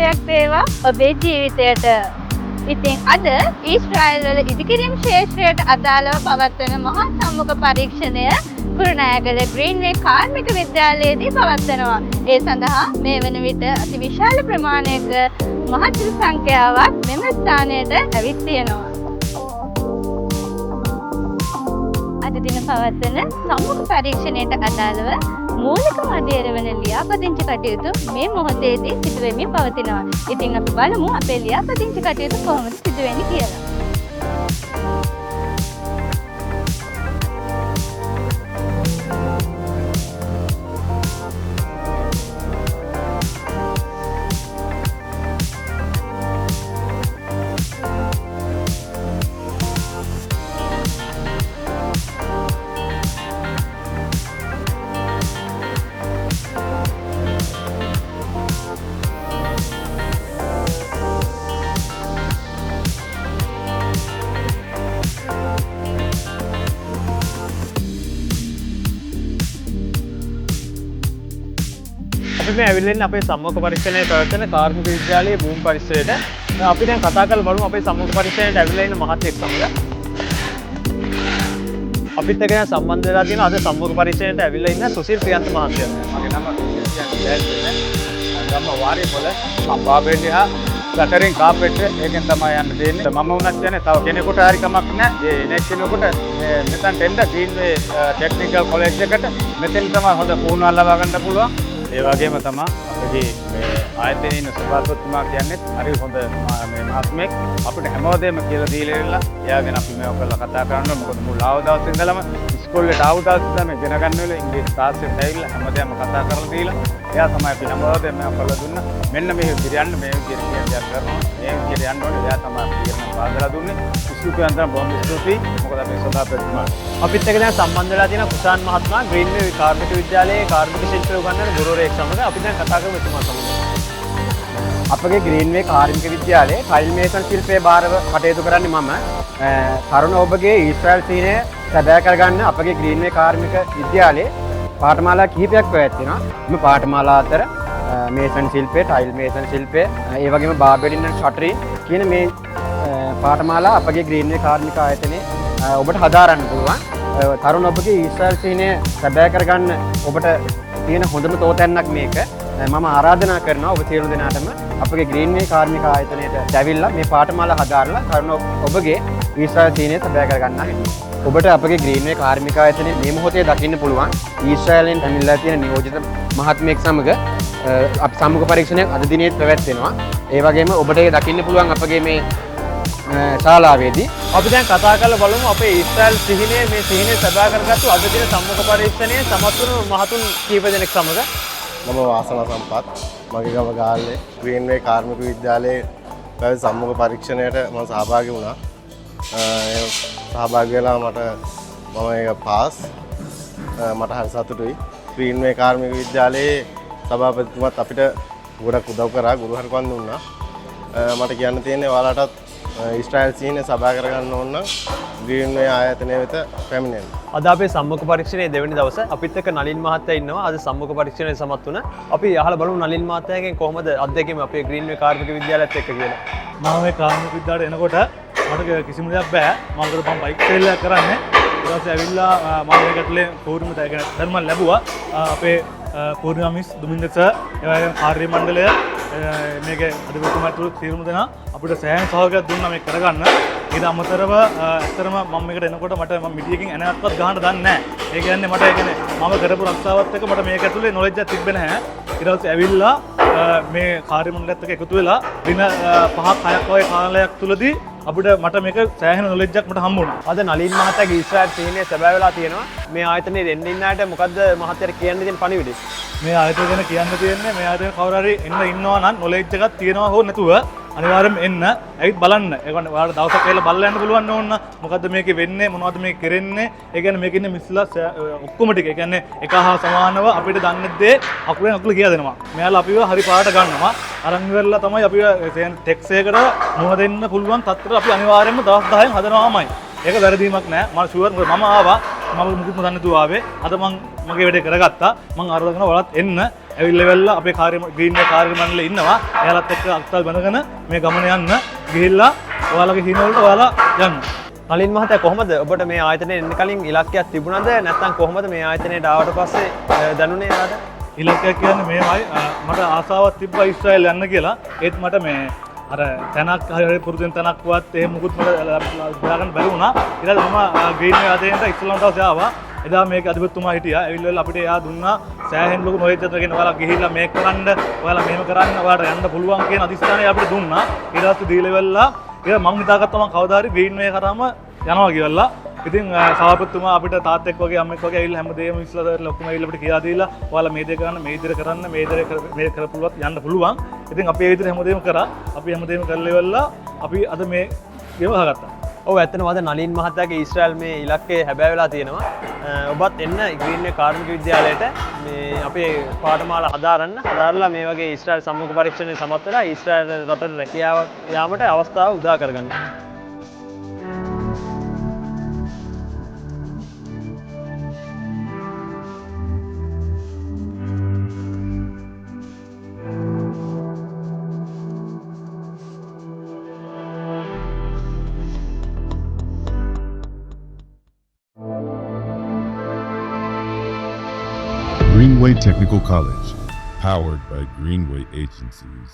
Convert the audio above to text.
ආශිර්වාදයක් වේවා ඔබේ ජීවිතයට. ඉතින් අද ඊශ්‍රායල් වල ඉදිකිරීම් ශේෂ්ත්‍රයට අදාළව පවත්වන මහා සම්මුඛ පරීක්ෂණය කුරුණෑගල ග්‍රීන්වේ කාර්මික විද්‍යාලයේදී පවත්වනවා. ඒ සඳහා මේ වන විට අති විශාල ප්‍රමාණයක මහජන සංඛ්‍යාවක් මෙම ස්ථානයට ඇවිත් තියෙනවා. අද දින පවත්වන සම්මුඛ පරීක්ෂණයට අදාළව මූලික මධ්‍යර වන ලියාපදිංචි කටයුතු මේ මොහොතේදී සිදු වෙමින් පවතිනවා. ඉතින් අපි බලමු අපේ ලියාපදිංචි කටයුතු කොහොමද සිදු වෙන්නේ කියලා. අපි ඇවිල්ලා ඉන්නේ අපේ සම්මුඛ පරීක්ෂණයේ පැවැත්වෙන කාර්මික විද්‍යාලයේ භූමි පරිසරයට. අපි දැන් කතා කරලා බලමු අපේ සම්මුඛ පරීක්ෂණයට ඇවිල්ලා ඉන්න මහත්තයෙක් සමග. අපිත් එක්ක සම්බන්ධ වෙලා තියෙන අද සම්මුඛ පරීක්ෂණයට ඇවිල්ලා ඉන්න සුසිල් ප්‍රියන්ත මහත්තයා. මගේ නම ගම වාරිපොළ අපාබෙන්දිහා ගටරින් කාපෙට් එකෙන් තමයි යන්න දෙන්නේ. මම වුණත් කියන්නේ තව කෙනෙකුට හරි කමක් නැහැ. ඒ නෙක්ස්ට් කෙනෙකුට මෙතන එන්න ග්‍රීන්වේ ටෙක්නිකල් කොලෙජ් එකට මෙතෙන් තමයි හොඳ පුහුණුවක් ලබා ගන්න පුළුවන්. ඒ වගේම තමයි අපේ මේ ආයතනයේ ඉන්න සභාපතිතුමා කියන්නේ හරි හොඳ මේ මහත්මයෙක් අපිට හැමෝදේම කියලා දීලා ඉරලා එයාගෙන අපි මේක කරලා කතා කරනවා. මොකද මුල් ආව දවස් ඉඳලම ඉස්කෝලේට ආව දවස් ඉඳන් ඉගෙන ගන්න වෙලාව ඉංග්‍රීසි තාක්ෂණයට ඇවිල්ලා හැමදේම කතා කරලා දීලා එයා තමයි අපි හැමෝදේම මේක කරලා දුන්නා. මෙන්න මේ විදිහට යන්න මේ විදිහට කියයක් කරනවා. මේ විදිහට යන්න ඕනේ. එයා තමයි කියන පාදලා දුන්නේ. ඉස්කෝලේ බොහොම ස්තුතියි. මොකද අපේ සභාපතිතුමා අපිත් එක්ක දැන් සම්බන්ධ වෙලා තියෙන කුසාන් මහත්මයා ග්‍රීන්වේ කාර්මික විද්‍යාලයේ කාර්මික ශිල්පය උගන්වන ගුරුවරයෙක් සමග අපි දැන් කතා කරමු එතුමා සමග. අපගේ ග්‍රීන්වේ කාර්මික විද්‍යාලයේ ටයිල් මේසන් ශිල්පයේ භාරව කටයුතු කරන්නේ මම. තරුණ ඔබගේ ඊශ්‍රායල් සීනය සැබෑ කරගන්න අපගේ ග්‍රීන්වේ කාර්මික විද්‍යාලයේ පාඨමාලා කිහිපයක් පැවැත්වෙනවා. මේ පාඨමාලා අතර මේසන් ශිල්පය, ටයිල් මේසන් ශිල්පය, ඒ වගේම බාබෙලින් ඇන්ඩ් ෂටරින් කියන මේ පාඨමාලා අපගේ ග්‍රීන්වේ කාර්මික ආයතනයේ ඔබට හදාරන්න පුළුවන්. තරුණ ඔබගේ ඊශ්‍රායල් සීනය සැබෑ කරගන්න ඔබට තියෙන හොඳම තෝතැන්නක් මේක. මම ආරාධනා කරනවා ඔබ සියලු දෙනාටම අපගේ ග්‍රීන්වේ කාර්මික ආයතනයට ඇවිල්ලා මේ පාඨමාලා හදාarලා තරුණ ඔබගේ ඊශ්‍රායල් සීනය සැබෑ කරගන්න හැටි. ඔබට අපගේ ග්‍රීන්වේ කාර්මික ආයතනයේ මේ මොහොතේ දකින්න පුළුවන් ඊශ්‍රායලෙන් ඇවිල්ලා තියෙන නියෝජිත මහත්මයෙක් සමග අපි සම්මුඛ පරීක්ෂණයක් අද දිනේත් පැවැත්වෙනවා. ඒ වගේම ඔබට දකින්න පුළුවන් අපගේ මේ ශාලාවේදී අපි දැන් කතා කරලා බලමු අපේ ඊශ්‍රායල් සිහිනයේ මේ සිහිනය සබා කරගත්තු අද දින සම්මුඛ පරීක්ෂණයේ සමත් වුණු මහතුන් කීප දෙනෙක් සමග මම වාසනා සම්පත් මගේ ගම ගාල්ලේ ග්‍රීන්වේ කාර්මික විද්‍යාලයේ පැවැත් සම්මුඛ පරීක්ෂණයට මම සහභාගී වුණා. සහභාගී වෙලා මම ඒක පාස් මට හරි සතුටුයි. ග්‍රීන්වේ කාර්මික විද්‍යාලයේ සභාපතිතුමත් අපිට ගොඩක් උදව් කරා, ගුරුහරුකම් දුන්නා. මට කියන්න තියෙන්නේ ඔයාලටත් ඊශ්‍රායල් සීනය සභා කරගන්න ඕන නම් ග්‍රීන්වේ ආයතනය වෙත පැමිණෙන්න. අද අපේ සම්මුඛ පරීක්ෂණයේ දෙවෙනි දවසේ අපිත් එක්ක නලින් මහත්තයා ඉන්නවා. අද සම්මුඛ පරීක්ෂණය සමත් වුණා. අපි අහලා බලමු නලින් මහත්තයාගෙන් කොහොමද අත්දැකීම අපේ ග්‍රීන්වේ කාර්මික විද්‍යාලයත් එක්ක කියලා. මම මේ කාර්මික විද්‍යාලයට එනකොට මට කිසිම දෙයක් බෑ. මම මම බයික් ට්‍රේල් එකක් කරන්නේ. ඊට පස්සේ ඇවිල්ලා මම මේකටලේ පූර්ණම ධර්ම ලැබුවා. අපේ පූර්ණිමා මිස් දුමින්ද සර් ඒ වගේම කාර්ය මණ්ඩලය මේක අධිපතිතුමාතුළු සියලුම දෙනා අපිට සෑහෙන සහයෝගයක් දුන්නා මේක කරගන්න. ඊට අමතරව ඇත්තටම මම මේකට එනකොට මට මිඩියකින් එනක්වත් ගහන්න දන්නේ නැහැ. ඒ කියන්නේ මට ඒ කියන්නේ මම කරපු රක්ෂාවත් එක්ක මට මේක ඇතුලේ නොලෙජ් එකක් තිබ්බේ නැහැ. ඊට පස්සේ ඇවිල්ලා මේ කාර්ය මණ්ඩලයත් එක්ක එකතු වෙලා දින 5ක් 6ක් වගේ කාලයක් තුලදී අපිට මට මේක සෑහෙන නොලෙජ් එකක් මට හම්බ වුණා. අද නලින් මහත්තයාගේ ඊශ්‍රායල් සීනය සැබෑ වෙලා තියෙනවා. මේ ආයතනයේ දෙන්න ඉන්න අයට මොකද්ද මහත්තයාට කියන්න තියෙන පණිවිඩය? මේ ආයතනය ගැන කියන්න තියෙන්නේ මේ ආයතනය කවුරු හරි එන්න ඉන්නවා නම් නොලෙජ් එකක් තියෙනවා හෝ නැතුව අනිවාර්යයෙන්ම එන්න ඇවිත් බලන්න. ඒ කියන්නේ ඔයාලට දවසක් කියලා බලලා යන්න පුළුවන් ඕන. මොකද්ද මේකේ වෙන්නේ? මොනවද මේක කරන්නේ? ඒ කියන්නේ මේකේ ඉන්නේ මිස්ලා ඔක්කොම ටික. ඒ කියන්නේ එක හා සමානව අපිට දන්නේ දේ අකුරෙන් අකුර කියලා දෙනවා. මෙයාලා අපිව හරි පාට ගන්නවා. අරන් ඉවරලා තමයි අපිව ටෙක්ස් එකකට මුහුණ දෙන්න පුළුවන් තත්ත්වයට අපි අනිවාර්යයෙන්ම දවස් 10න් හදනවාමයි. ඒක වැරදීමක් නෑ. මම ෂුවර් මම ආවා. මම මුකුත්ම දන්නේ නැතුව ආවේ. අද මම මගේ වැඩේ කරගත්තා. මම ආරාධනා කරනවා ඔයාලත් එන්න. ඇවිල්ලා අපේ ග්‍රීන් වේ කාර්ය මණ්ඩලයේ ඉන්නවා. එයාලත් එක්ක අත්සල් බඳගෙන මේ ගමන යන්න ගිහිල්ලා ඔයාලගේ හිණ වලට ඔයාලා යන්න. නලින් මහත්තයා කොහොමද ඔබට මේ ආයතනයේ එන්න කලින් ඉලක්කයක් තිබුණාද නැත්නම් කොහොමද මේ ආයතනයට ආවට පස්සේ දැනුනේ ආද? ඉලක්කයක් කියන්නේ මේමයි මට ආසාවක් තිබ්බා ඊශ්‍රායල් යන්න කියලා. ඒත් මට මේ අර තැනක් හරි පුරුදුන් තැනක්වත් එහෙම මුකුත් මට හොයාගන්න බැරි වුණා. ඊට පස්සේ මම ග්‍රීන් වේ ආදේන්ට ඉස්ලාම් දවසේ ආවා. එදා මේක අධිපතිතුමා හිටියා. ඇවිල්ලා අපිට එයා දුන්නා සෑහෙන ලොකු නොලෙජ් එකකින් ඔයාලා ගිහිල්ලා මේක කරන්න, ඔයාලා මෙහෙම කරන්න, ඔයාලට යන්න පුළුවන් කියන අදිස්ථානය අපිට දුන්නා. ඊට පස්සේ දීලා ඉවරලා ඒක මම හිතාගත්තා මම කවදා හරි ග්‍රීන් වේ කරාම යනවා කියලා. ඉතින් සභාපතිතුමා අපිට තාත්තෙක් වගේ අම්මෙක් වගේ ඇවිල්ලා හැමදේම ඉස්ලාම් ඔක්කොම ඇවිල්ලා අපිට කියලා දීලා ඔයාලා මේ දේ කරන්න, මේ විදිහට කරන්න, මේ විදිහට කරපුවත් යන්න පුළුවන්. ඉතින් අපි ඒ විදිහට හැමදේම කරා. අපි හැමදේම කරලා ඉවරලා අපි අද මේ දේම හදාගත්තා. ඔව් ඇත්තටම අද නලින් මහත්තයාගේ ඊශ්‍රායල් මේ ඉලක්කය හැබෑ වෙලා තියෙනවා. ඔබත් එන්න ග්‍රීන් වේ කාර්මික විද්‍යාලයට මේ අපේ පාඨමාලා හදාරලා මේ වගේ ඊශ්‍රායල් සම්මුඛ පරීක්ෂණයේ සමත් වෙලා ඊශ්‍රායල් රටට රැකියාව යාමට අවස්ථාව උදා කරගන්න. Greenway Technical College, powered by Greenway Agencies.